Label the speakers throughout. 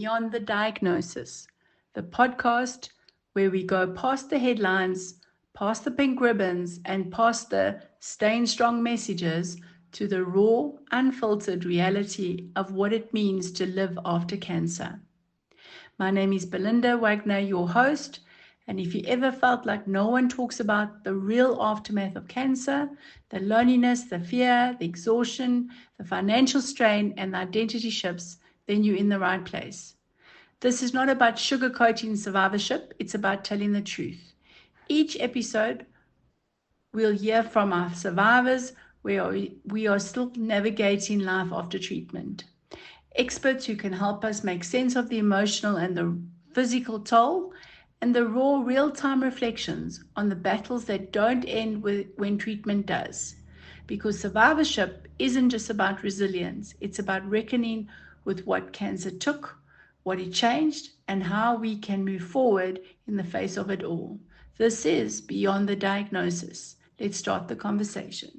Speaker 1: Beyond the Diagnosis, the podcast where we go past the headlines, past the pink ribbons, and past the staying strong messages to the raw, unfiltered reality of what it means to live after cancer. My name is Belinda Wagner, your host, and if you ever felt like no one talks about the real aftermath of cancer, the loneliness, the fear, the exhaustion, the financial strain, and the identity shifts, then you're in the right place. This is not about sugarcoating survivorship, it's about telling the truth. Each episode, we'll hear from our survivors where we are still navigating life after treatment. Experts who can help us make sense of the emotional and the physical toll, and the raw, real-time reflections on the battles that don't end when treatment does. Because survivorship isn't just about resilience, it's about reckoning with what cancer took, what it changed, and how we can move forward in the face of it all. This is Beyond the Diagnosis. Let's start the conversation.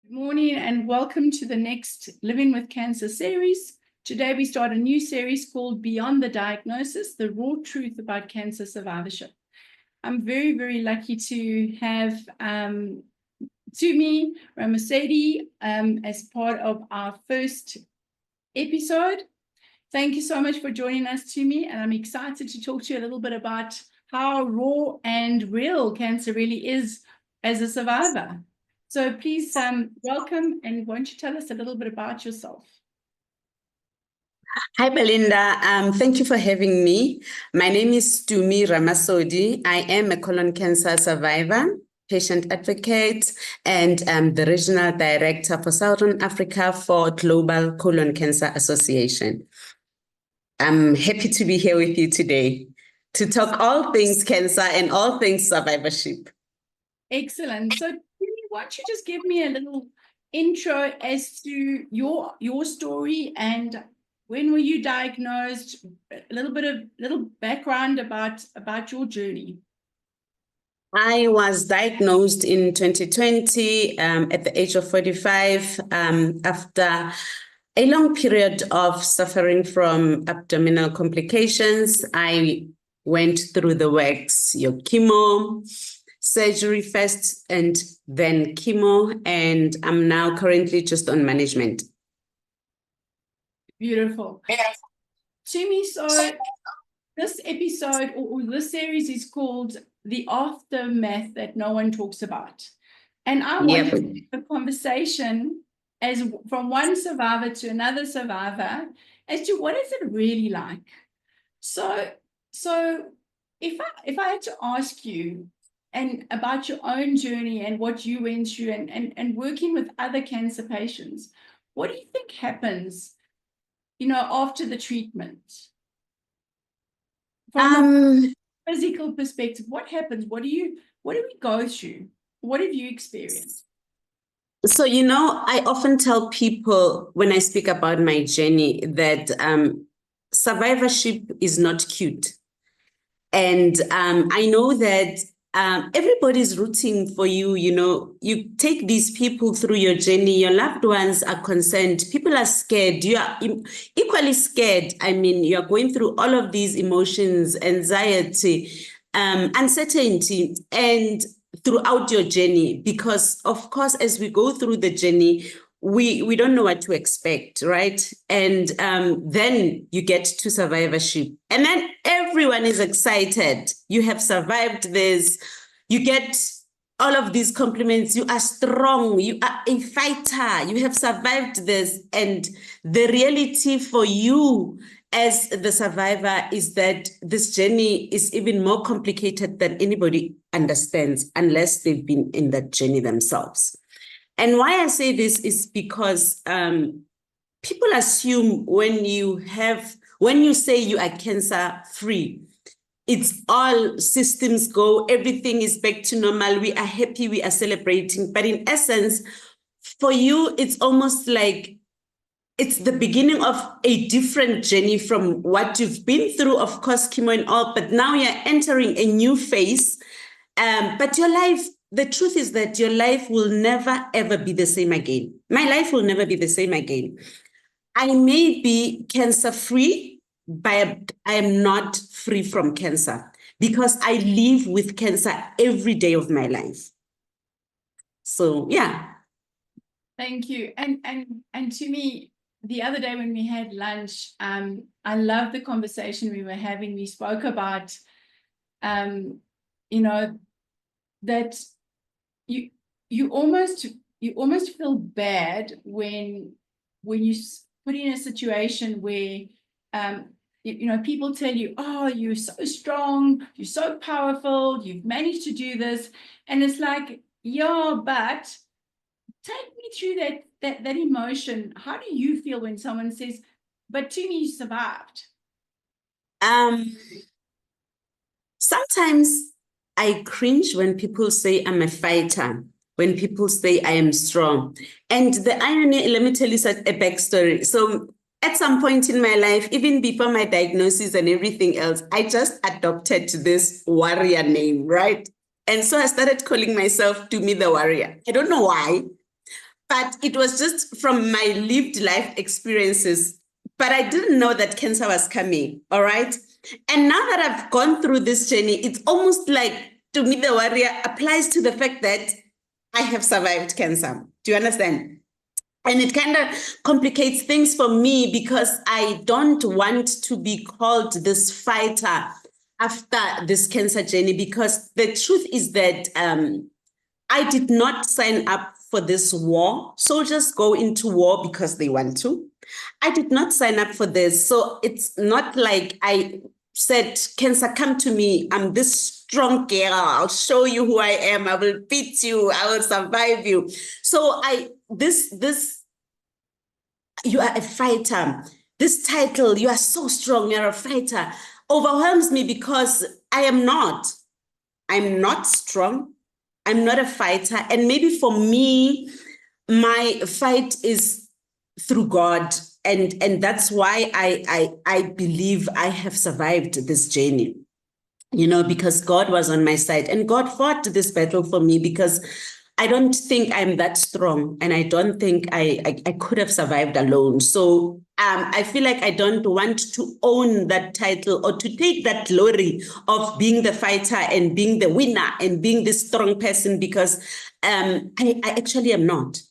Speaker 1: Good morning and welcome to the next Living with Cancer series. Today we start a new series called Beyond the Diagnosis, the raw truth about cancer survivorship. I'm very, very lucky to have Tumi as part of our first episode. Thank you so much for joining us, Tumi, and I'm excited to talk to you a little bit about how raw and real cancer really is as a survivor. So please welcome, and won't you tell us a little bit about yourself?
Speaker 2: Hi, Belinda. Thank you for having me. My name is Tumi Ramasodi. I am a colon cancer survivor, patient advocate, and the regional director for Southern Africa for Global Colon Cancer Association. I'm happy to be here with you today to talk all things cancer and all things survivorship. Excellent.
Speaker 1: So, why don't you just give me a little intro as to your story and when were you diagnosed? A little background about your journey.
Speaker 2: I was diagnosed in 2020 at the age of 45 after a long period of suffering from abdominal complications. I went through the works, your chemo, surgery first, and then chemo, and I'm now currently just on management.
Speaker 1: Beautiful. Yes. Tumi, so this episode or this series is called The Aftermath That No One Talks About. And I want a conversation as from one survivor to another survivor as to what is it really like. So if I had to ask you and about your own journey and what you went through and working with other cancer patients, what do you think happens after the treatment? From a physical perspective, what happens? What do we go through? What have you experienced?
Speaker 2: So, I often tell people when I speak about my journey that survivorship is not cute. And I know that everybody's rooting for you. You take these people through your journey. Your loved ones are concerned. People are scared. You are equally scared. I mean, you are going through all of these emotions, anxiety, uncertainty, and throughout your journey, because of course, as we go through the journey, we don't know what to expect, right? And then you get to survivorship, and then everyone is excited. You have survived this. You get all of these compliments. You are strong. You are a fighter. You have survived this. And the reality for you as the survivor is that this journey is even more complicated than anybody understands unless they've been in that journey themselves. And why I say this is because people assume when you say you are cancer free, it's all systems go, everything is back to normal, we are happy, we are celebrating. But in essence, for you, it's almost like it's the beginning of a different journey from what you've been through, of course, chemo and all, but now you're entering a new phase. But your life, the truth is that your life will never, ever be the same again. My life will never be the same again. I may be cancer-free, I am not free from cancer because I live with cancer every day of my life. So yeah.
Speaker 1: Thank you. And to me, the other day when we had lunch, I love the conversation we were having. We spoke about, you know, that you almost feel bad when you put in a situation where people tell you, oh, you're so strong, you're so powerful, you've managed to do this, and it's like, yeah, but take me through that emotion. How do you feel when someone says, but Tumi, you survived?
Speaker 2: Sometimes I cringe when people say I'm a fighter, when people say I am strong. And the irony, let me tell you a backstory. So at some point in my life, even before my diagnosis and everything else, I just adopted this warrior name, right? And so I started calling myself Tumi the warrior. I don't know why, but it was just from my lived life experiences. But I didn't know that cancer was coming, all right? And now that I've gone through this journey, it's almost like Tumi the warrior applies to the fact that I have survived cancer. Do you understand? And it kind of complicates things for me because I don't want to be called this fighter after this cancer journey, because the truth is that I did not sign up for this war. Soldiers go into war because they want to. I did not sign up for this. So it's not like I said, cancer, come to me. I'm this strong girl. I'll show you who I am. I will beat you. I will survive you. So you are a fighter. This title, you are so strong, you're a fighter, overwhelms me because I am not. I'm not strong. I'm not a fighter. And maybe for me, my fight is through God. And that's why I believe I have survived this journey, because God was on my side and God fought this battle for me, because I don't think I'm that strong, and I don't think I could have survived alone. So I feel like I don't want to own that title or to take that glory of being the fighter and being the winner and being this strong person, because I actually am not.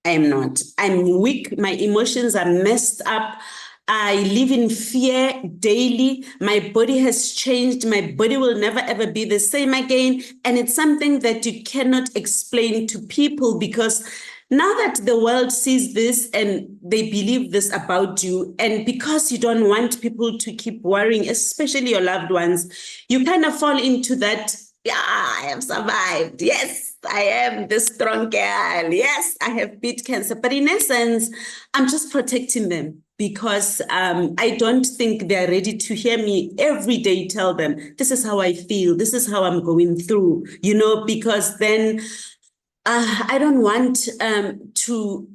Speaker 2: I am not. I'm weak. My emotions are messed up. I live in fear daily. My body has changed. My body will never, ever be the same again. And it's something that you cannot explain to people, because now that the world sees this and they believe this about you, and because you don't want people to keep worrying, especially your loved ones, you kind of fall into that, yeah, I have survived. Yes, I am the strong girl. Yes, I have beat cancer. But in essence, I'm just protecting them, because I don't think they're ready to hear me every day tell them, this is how I feel, this is how I'm going through, because then I don't want to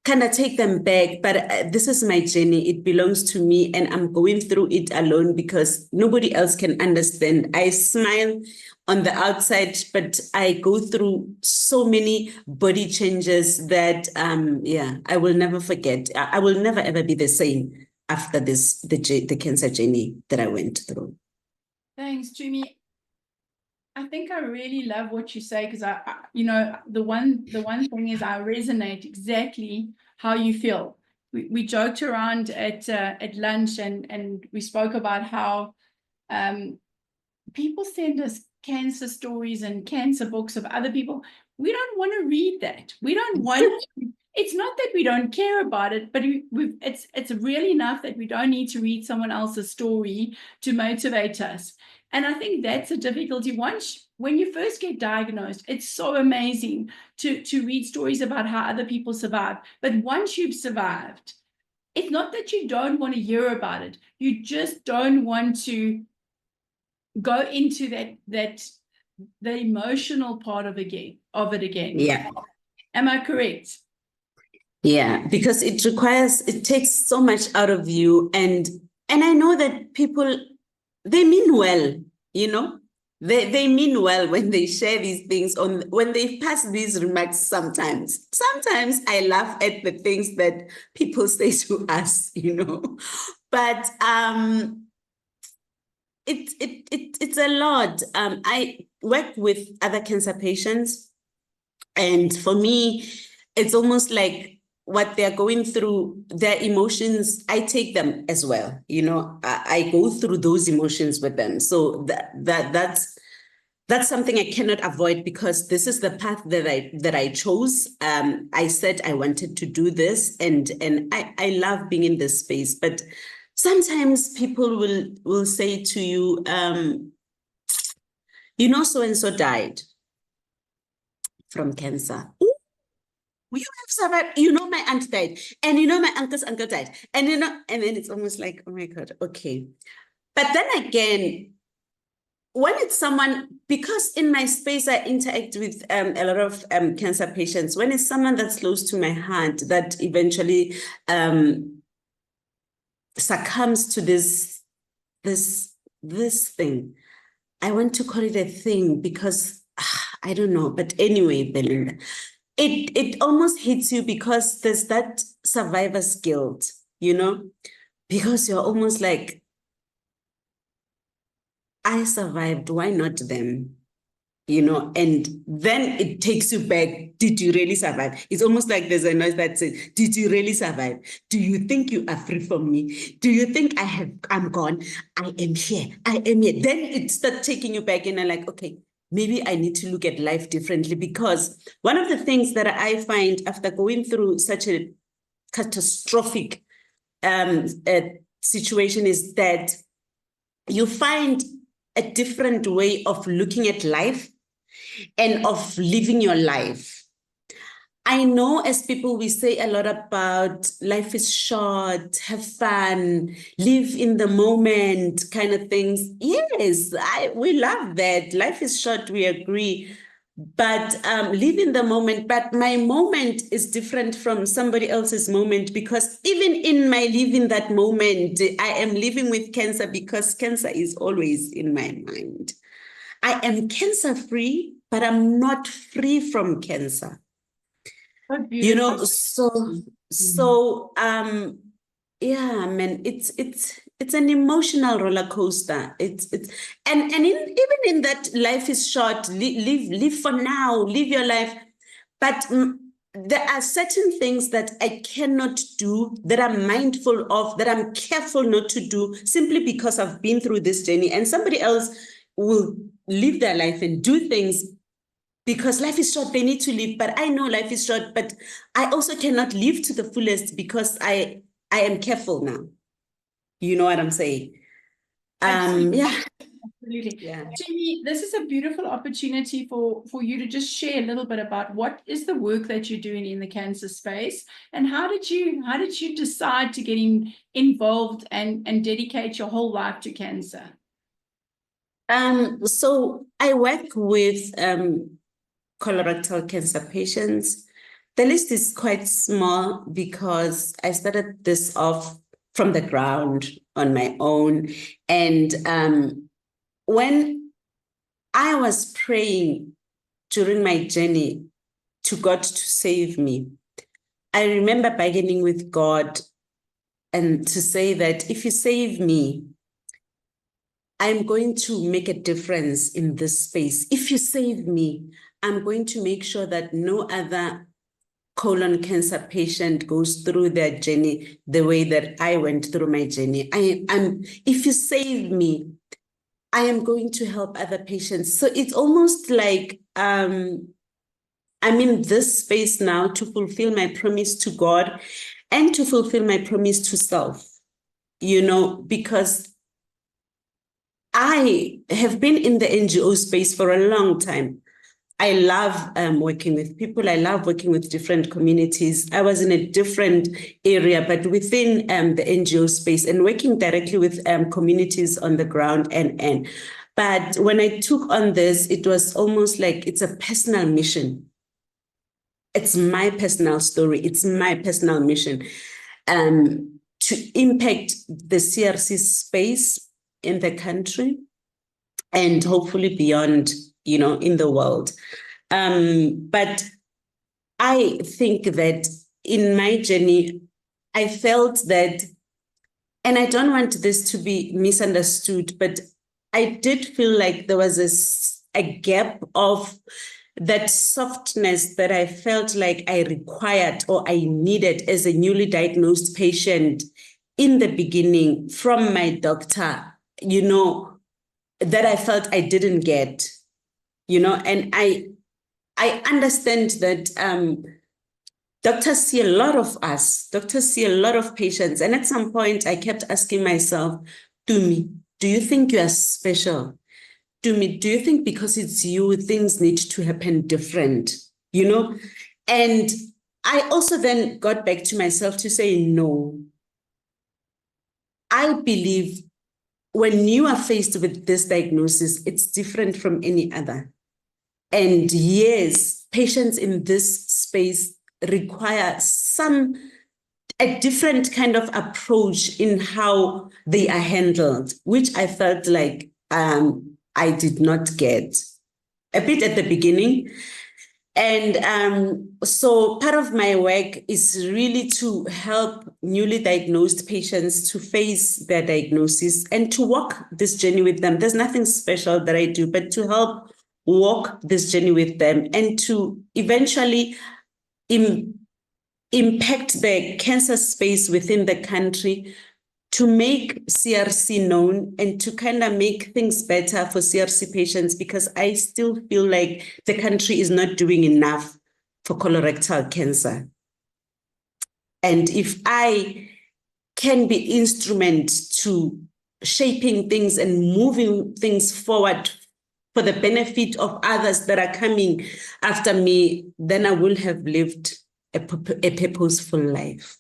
Speaker 2: kind of take them back. But this is my journey. It belongs to me, and I'm going through it alone because nobody else can understand. I smile on the outside, but I go through so many body changes that, I will never forget. I will never, ever be the same after the cancer journey that I went through.
Speaker 1: Thanks, Tumi. I think I really love what you say, because the one thing is, I resonate exactly how you feel. We joked around at lunch, and we spoke about how people send us cancer stories and cancer books of other people. We don't want to read that. We don't want it's not that we don't care about it, but it's really enough that we don't need to read someone else's story to motivate us. And I think that's a difficulty. When you first get diagnosed, it's so amazing to read stories about how other people survive. But once you've survived, it's not that you don't want to hear about it. You just don't want to go into the emotional part of it again.
Speaker 2: Yeah.
Speaker 1: Am I correct?
Speaker 2: Yeah, because it takes so much out of you. And I know that people, they mean well, they mean well when they share these things, when they pass these remarks. Sometimes I laugh at the things that people say to us, But it's a lot. I work with other cancer patients, and for me, it's almost like what they're going through, their emotions, I take them as well. I go through those emotions with them. So that's something I cannot avoid, because this is the path that I chose. I said I wanted to do this, and I love being in this space. But sometimes people will say to you, so and so died from cancer. Ooh, you have survived. My aunt died, and my uncle's uncle died, and and then it's almost like, oh my God, okay. But then again, when it's someone, because in my space I interact with a lot of cancer patients, when it's someone that's close to my heart that eventually succumbs to this thing, I want to call it a thing because I don't know. But anyway, Belinda, it almost hits you because there's that survivor's guilt, because you're almost like, I survived, why not them? And then it takes you back. Did you really survive? It's almost like there's a noise that says, did you really survive? Do you think you are free from me? Do you think I'm gone? I am here. I am here. Then it starts taking you back, and I'm like, okay, maybe I need to look at life differently, because one of the things that I find after going through such a catastrophic situation is that you find a different way of looking at life and of living your life. I know as people, we say a lot about life is short, have fun, live in the moment kind of things. Yes, we love that. Life is short, we agree. But live in the moment. But my moment is different from somebody else's moment, because even in my living that moment, I am living with cancer, because cancer is always in my mind. I am cancer-free, but I'm not free from cancer. So yeah, man, it's an emotional roller coaster. Even in that, life is short. Live for now. Live your life. But there are certain things that I cannot do, that I'm mindful of, that I'm careful not to do, simply because I've been through this journey, and somebody else will live their life and do things because life is short. They need to live, but I know life is short, but I also cannot live to the fullest because I am careful now. You know what I'm saying? Yeah.
Speaker 1: Absolutely.
Speaker 2: Yeah.
Speaker 1: Tumi, this is a beautiful opportunity for you to just share a little bit about what is the work that you're doing in the cancer space, and how did you decide to get involved and dedicate your whole life to cancer?
Speaker 2: So I work with colorectal cancer patients. The list is quite small because I started this off from the ground on my own. And when I was praying during my journey to God to save me, I remember bargaining with God and to say that if you save me, I'm going to make a difference in this space. If you save me, I'm going to make sure that no other colon cancer patient goes through their journey the way that I went through my journey. If you save me, I am going to help other patients. So it's almost like I'm in this space now to fulfill my promise to God and to fulfill my promise to self, because I have been in the NGO space for a long time. I love working with people. I love working with different communities. I was in a different area, but within the NGO space, and working directly with communities on the ground. But when I took on this, it was almost like it's a personal mission. It's my personal story. It's my personal mission to impact the CRC space in the country and hopefully beyond, in the world. But I think that in my journey, I felt that and I don't want this to be misunderstood, but I did feel like there was a gap of that softness that I felt like I required or I needed as a newly diagnosed patient in the beginning from my doctor, that I felt I didn't get, and I understand that doctors see a lot of us, doctors see a lot of patients. And at some point I kept asking myself, Tumi, do you think you are special? Tumi, do you think because it's you, things need to happen different? And I also then got back to myself to say, no, I believe when you are faced with this diagnosis, it's different from any other. And yes, patients in this space require a different kind of approach in how they are handled, which I felt like I did not get a bit at the beginning. And so part of my work is really to help newly diagnosed patients to face their diagnosis and to walk this journey with them. There's nothing special that I do, but to help walk this journey with them and to eventually impact the cancer space within the country, to make CRC known and to kind of make things better for CRC patients, because I still feel like the country is not doing enough for colorectal cancer. And if I can be instrument to shaping things and moving things forward for the benefit of others that are coming after me, then I will have lived a purposeful life.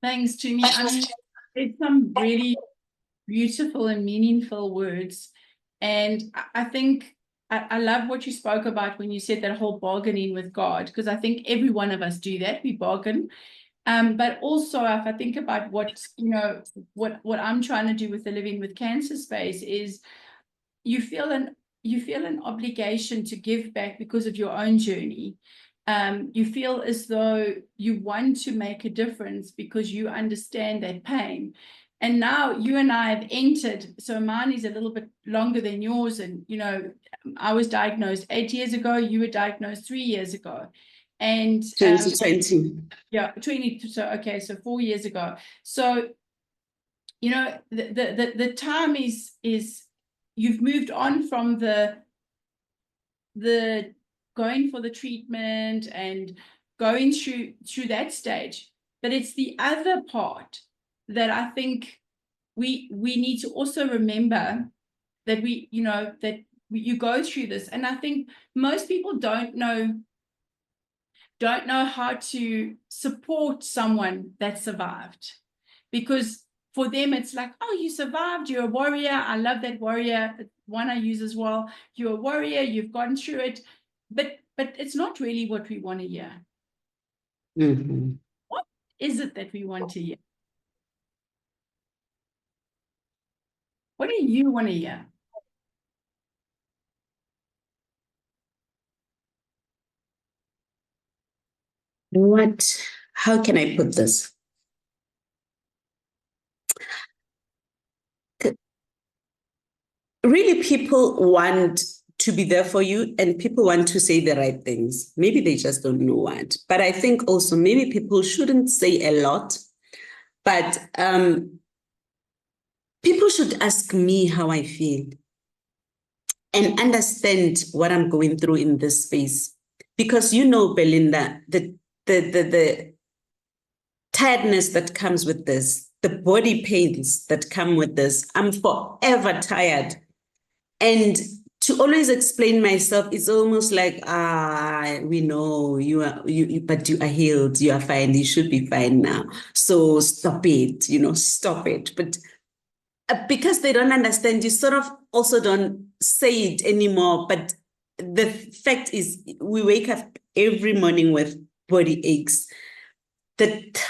Speaker 1: Thanks, Tumi. I mean, it's some really beautiful and meaningful words. And I think I love what you spoke about when you said that whole bargaining with God, because I think every one of us do that. We bargain. But also, if I think about what I'm trying to do with the Living with Cancer space is you feel an obligation to give back because of your own journey. You feel as though you want to make a difference because you understand that pain. And now you and I have entered, so mine is a little bit longer than yours. And, I was diagnosed 8 years ago. You were diagnosed 3 years ago. And
Speaker 2: 2020.
Speaker 1: Yeah, 20. So, okay, so 4 years ago. So, the time is you've moved on from the going for the treatment and going through that stage. But it's the other part that I think we need to also remember, that you go through this. And I think most people don't know how to support someone that survived, because for them it's like, oh, you survived, you're a warrior. I love that warrior one I use as well. You're a warrior, you've gone through it, but it's not really what we want to hear.
Speaker 2: Mm-hmm.
Speaker 1: What is it that we want to hear? What do you want to hear?
Speaker 2: How can I put this? Really, people want to be there for you and people want to say the right things. Maybe they just don't know what. But I think also maybe people shouldn't say a lot, but people should ask me how I feel and understand what I'm going through in this space. Because Belinda, the tiredness that comes with this, the body pains that come with this, I'm forever tired. And to always explain myself, it's almost like, we know but you are healed, you are fine, you should be fine now. So stop it, stop it. But because they don't understand, you sort of also don't say it anymore. But the fact is, we wake up every morning with body aches that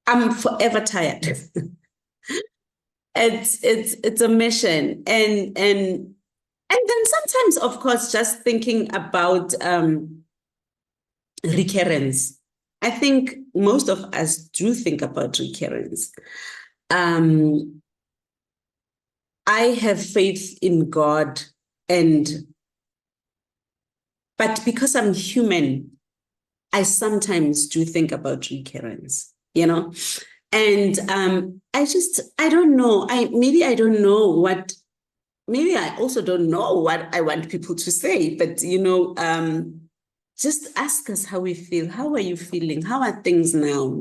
Speaker 2: I'm forever tired. It's a mission. And then sometimes, of course, just thinking about recurrence. I think most of us do think about recurrence. I have faith in God, but because I'm human, I sometimes do think about recurrence, you know? And I don't know. Maybe I don't know what, maybe I also don't know what I want people to say, but, just ask us how we feel. How are you feeling? How are things now?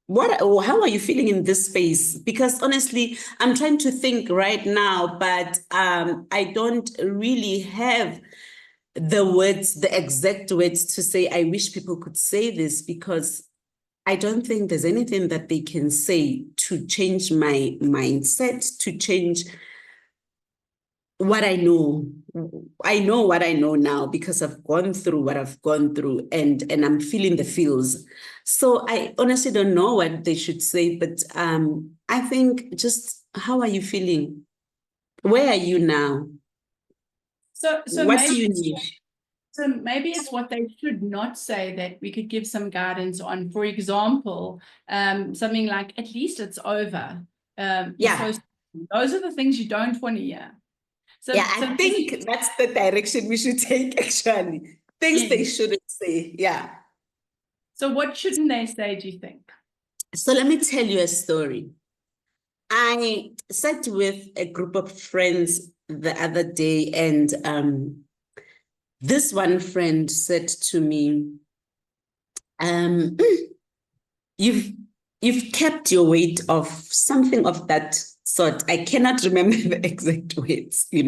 Speaker 2: How are you feeling in this space? Because honestly, I'm trying to think right now, but I don't really have the exact words to say. I wish people could say this, because I don't think there's anything that they can say to change my mindset, to change what I know. I know what I know now because I've gone through what I've gone through, and I'm feeling the feels. So I honestly don't know what they should say, but I think just, how are you feeling? Where are you now?
Speaker 1: So
Speaker 2: What
Speaker 1: maybe
Speaker 2: do you need?
Speaker 1: So maybe it's what they should not say that we could give some guidance on. For example, something like, at least it's over.
Speaker 2: Yeah.
Speaker 1: Those are the things you don't want to hear.
Speaker 2: Yeah, I think that's the direction we should take, actually. Things they shouldn't say. Yeah.
Speaker 1: So what shouldn't they say, do you think?
Speaker 2: So let me tell you a story. I sat with a group of friends the other day, and this one friend said to me, you've kept your weight off, something of that sort. I cannot remember the exact words, And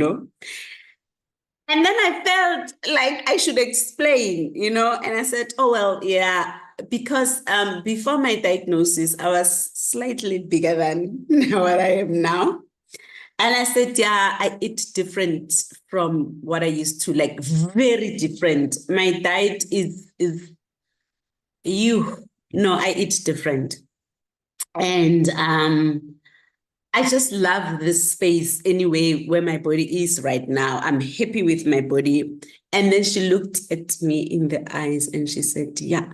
Speaker 2: then I felt like I should explain, and I said, oh, well, yeah, because before my diagnosis, I was slightly bigger than what I am now. And I said, yeah, I eat different from what I used to, like very different. My diet is I eat different. And I just love this space anyway, where my body is right now. I'm happy with my body. And then she looked at me in the eyes and she said, yeah,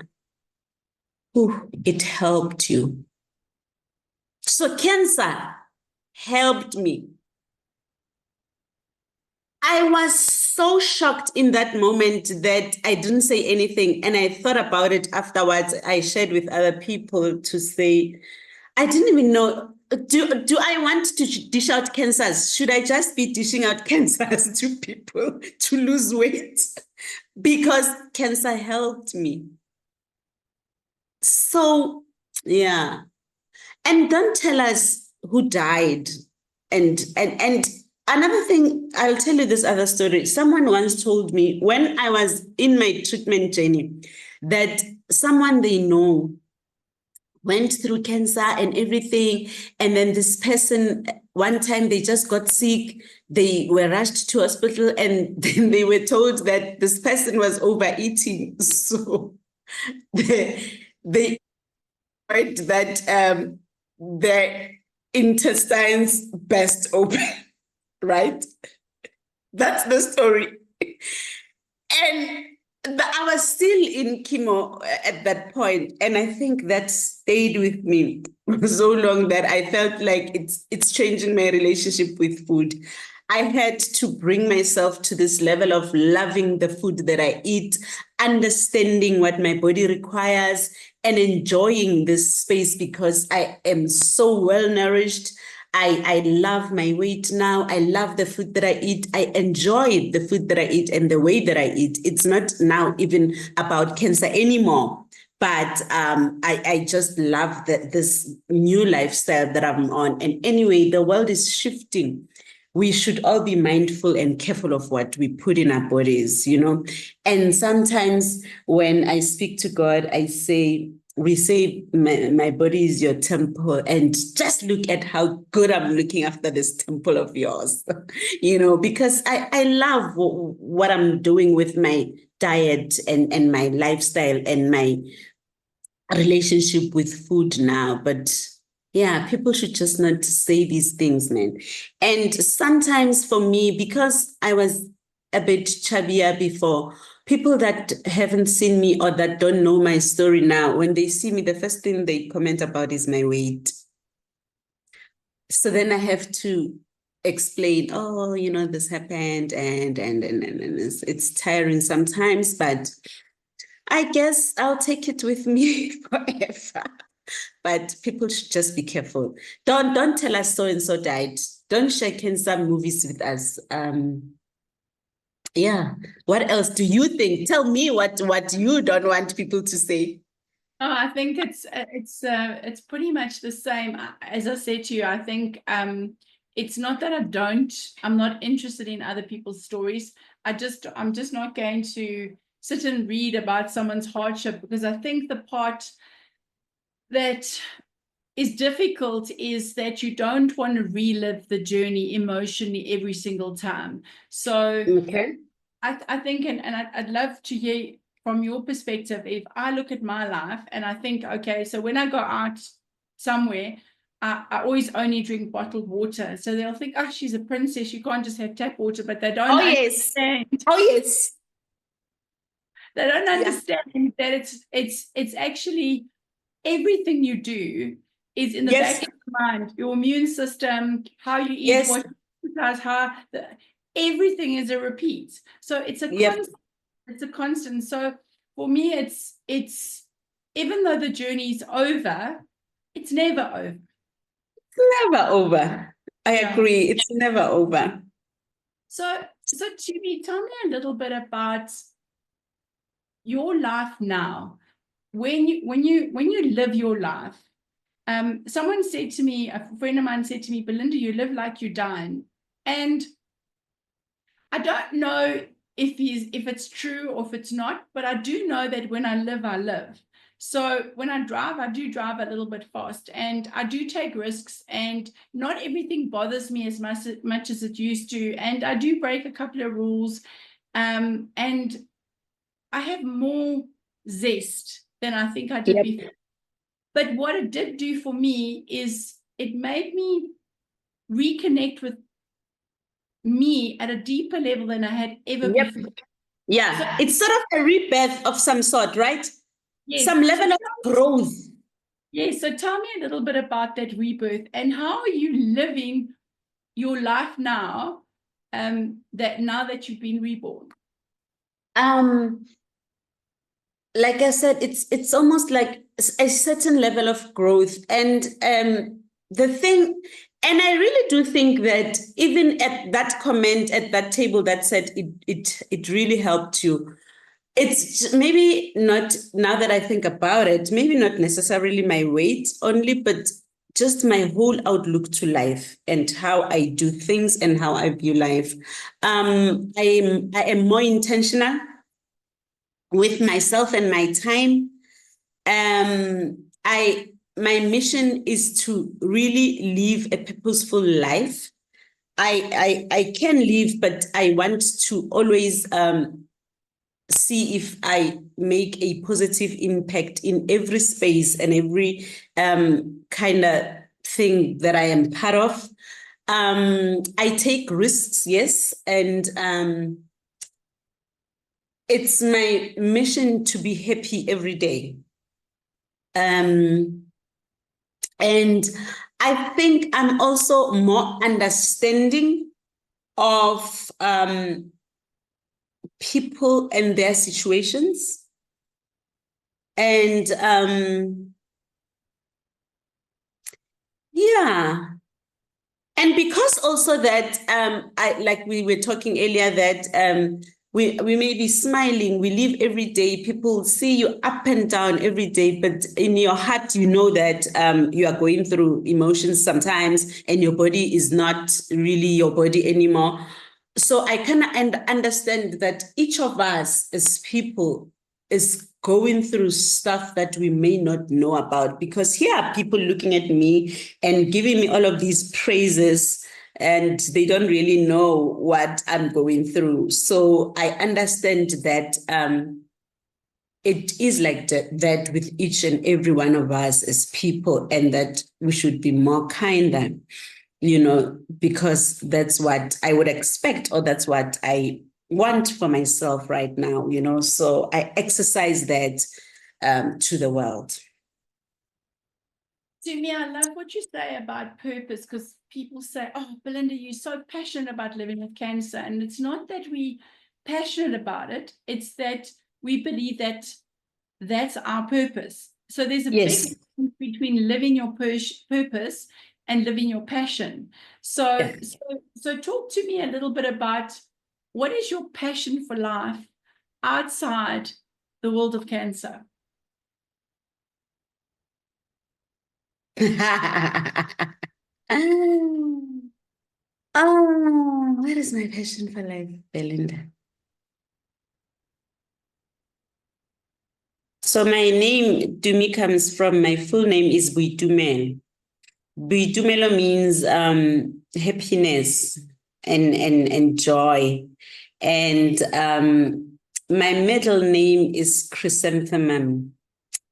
Speaker 2: it helped you. So cancer helped me. I was so shocked in that moment that I didn't say anything. And I thought about it afterwards. I shared with other people to say, I didn't even know, do I want to dish out cancers? Should I just be dishing out cancers to people to lose weight? Because cancer helped me. So, yeah. And don't tell us who died. And another thing, I'll tell you this other story. Someone once told me, when I was in my treatment journey, that someone they know went through cancer and everything. And then this person, one time they just got sick. They were rushed to hospital, and then they were told that this person was overeating. So they heard that their intestines burst open, right? That's the story. And I was still in chemo at that point, and I think that stayed with me so long that I felt like it's changing my relationship with food. I had to bring myself to this level of loving the food that I eat, understanding what my body requires, and enjoying this space because I am so well nourished. I love my weight now. I love the food that I eat. I enjoy the food that I eat and the way that I eat. It's not now even about cancer anymore. But I just love this new lifestyle that I'm on. And anyway, the world is shifting. We should all be mindful and careful of what we put in our bodies, And sometimes when I speak to God, we say, my body is your temple, and just look at how good I'm looking after this temple of yours, because I love what I'm doing with my diet and my lifestyle and my relationship with food now. But yeah, people should just not say these things, man. And sometimes for me, because I was a bit chubbier before, people that haven't seen me or that don't know my story now, when they see me, the first thing they comment about is my weight. So then I have to explain, oh, this happened and it's tiring sometimes, but I guess I'll take it with me forever. But people should just be careful. Don't tell us so and so died. Don't share cancer movies with us. Yeah. What else do you think? Tell me what you don't want people to say.
Speaker 1: Oh, I think it's pretty much the same. As I said to you, I think it's not that I'm not interested in other people's stories. I'm just not going to sit and read about someone's hardship, because I think the part that is difficult is that you don't want to relive the journey emotionally every single time. So
Speaker 2: Okay.
Speaker 1: I think, and I'd love to hear from your perspective, if I look at my life and I think, okay, so when I go out somewhere, I always only drink bottled water. So they'll think, oh, she's a princess, you can't just have tap water, but they don't understand.
Speaker 2: Oh, yes.
Speaker 1: They don't understand that it's actually everything you do is in the back of your mind. Your immune system, how you eat, what you exercise, everything is a repeat. So it's a constant. It's a constant. So for me, it's even though the journey is over, it's never over.
Speaker 2: It's never over. I agree. It's never over.
Speaker 1: So Tumi, tell me a little bit about your life now. When you live your life, someone said to me, a friend of mine said to me, Belinda, you live like you're dying. And I don't know if it's true or if it's not, but I do know that when I live. So when I drive, I do drive a little bit fast, and I do take risks, and not everything bothers me as much as it used to. And I do break a couple of rules, and I have more zest than I think I did before. But what it did do for me is it made me reconnect with me at a deeper level than I had ever before.
Speaker 2: Yeah, so, it's sort of a rebirth of some sort, right?
Speaker 1: Yes.
Speaker 2: Some level of growth.
Speaker 1: Yes. So tell me a little bit about that rebirth, and how are you living your life now, now that you've been reborn?
Speaker 2: Like I said, it's almost like a certain level of growth. And the thing, and I really do think that even at that comment at that table that said it really helped you, it's maybe not, now that I think about it, maybe not necessarily my weight only, but just my whole outlook to life and how I do things and how I view life. I am more intentional with myself and my time. My mission is to really live a purposeful life. I can live, but I want to always see if I make a positive impact in every space and every kind of thing that I am part of. I take risks, yes, and it's my mission to be happy every day. And I think I'm also more understanding of people and their situations. And and because also that like we were talking earlier, that we may be smiling, we live every day, people see you up and down every day, but in your heart, you know that you are going through emotions sometimes and your body is not really your body anymore. So I kind of understand that each of us as people is going through stuff that we may not know about, because here are people looking at me and giving me all of these praises, and they don't really know what I'm going through. So I understand that it is like that with each and every one of us as people, and that we should be more kinder, because that's what I would expect, or that's what I want for myself right now, you know, so I exercise that to the world.
Speaker 1: Tumi, I love what you say about purpose, because people say, oh, Belinda, you're so passionate about living with cancer. And it's not that we're passionate about it, it's that we believe that that's our purpose. So there's a
Speaker 2: Yes.
Speaker 1: big difference between living your purpose and living your passion. So talk to me a little bit about, what is your passion for life outside the world of cancer?
Speaker 2: What is my passion for life, Belinda? So my name, Tumi, comes from, my full name is Buitumelo. Buitumelo means happiness and joy. And my middle name is chrysanthemum,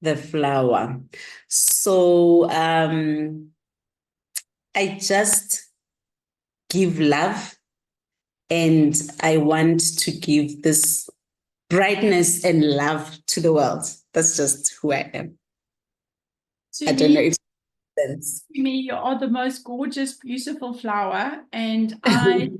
Speaker 2: the flower. So I just give love, and I want to give this brightness and love to the world. That's just who I am. I don't know if sense.
Speaker 1: Tumi, you are the most gorgeous, beautiful flower, and I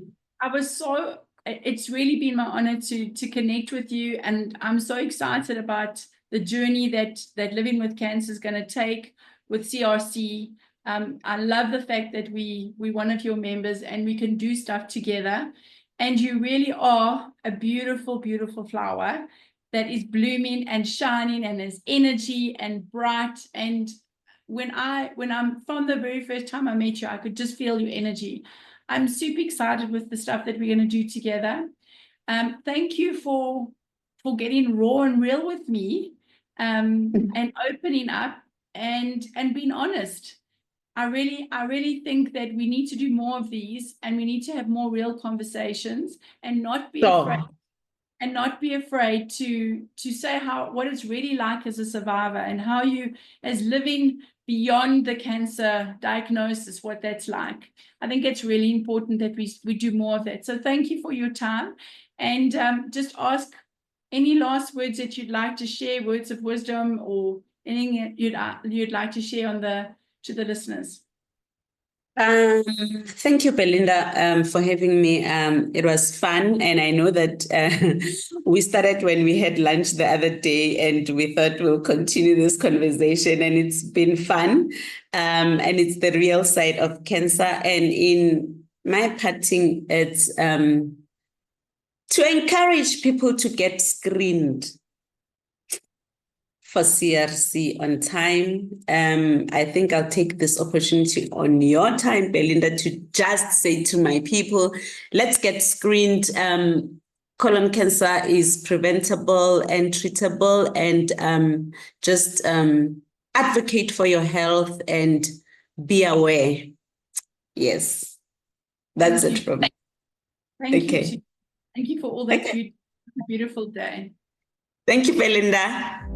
Speaker 1: was so. It's really been my honor to connect with you, and I'm so excited about the journey that living with cancer is going to take with CRC. I love the fact that we're one of your members and we can do stuff together. And you really are a beautiful, beautiful flower that is blooming and shining and has energy and bright. And when I'm from the very first time I met you, I could just feel your energy. I'm super excited with the stuff that we're going to do together. Thank you for getting raw and real with me, and opening up and being honest. I really think that we need to do more of these, and we need to have more real conversations and not be afraid. And not be afraid to say what it's really like as a survivor, and how you, as living beyond the cancer diagnosis, what that's like. I think it's really important that we do more of that. So thank you for your time, and just ask any last words that you'd like to share, words of wisdom, or anything you'd like to share to the listeners.
Speaker 2: Thank you, Belinda, for having me. It was fun, and I know that we started when we had lunch the other day, and we thought we'll continue this conversation, and it's been fun. And it's the real side of cancer. And in my parting, it's to encourage people to get screened for CRC on time. I think I'll take this opportunity on your time, Belinda, to just say to my people, let's get screened. Colon cancer is preventable and treatable, and just advocate for your health and be aware. Yes, that's it from me.
Speaker 1: Thank you. Thank you for all that. Beautiful day.
Speaker 2: Thank you, Belinda.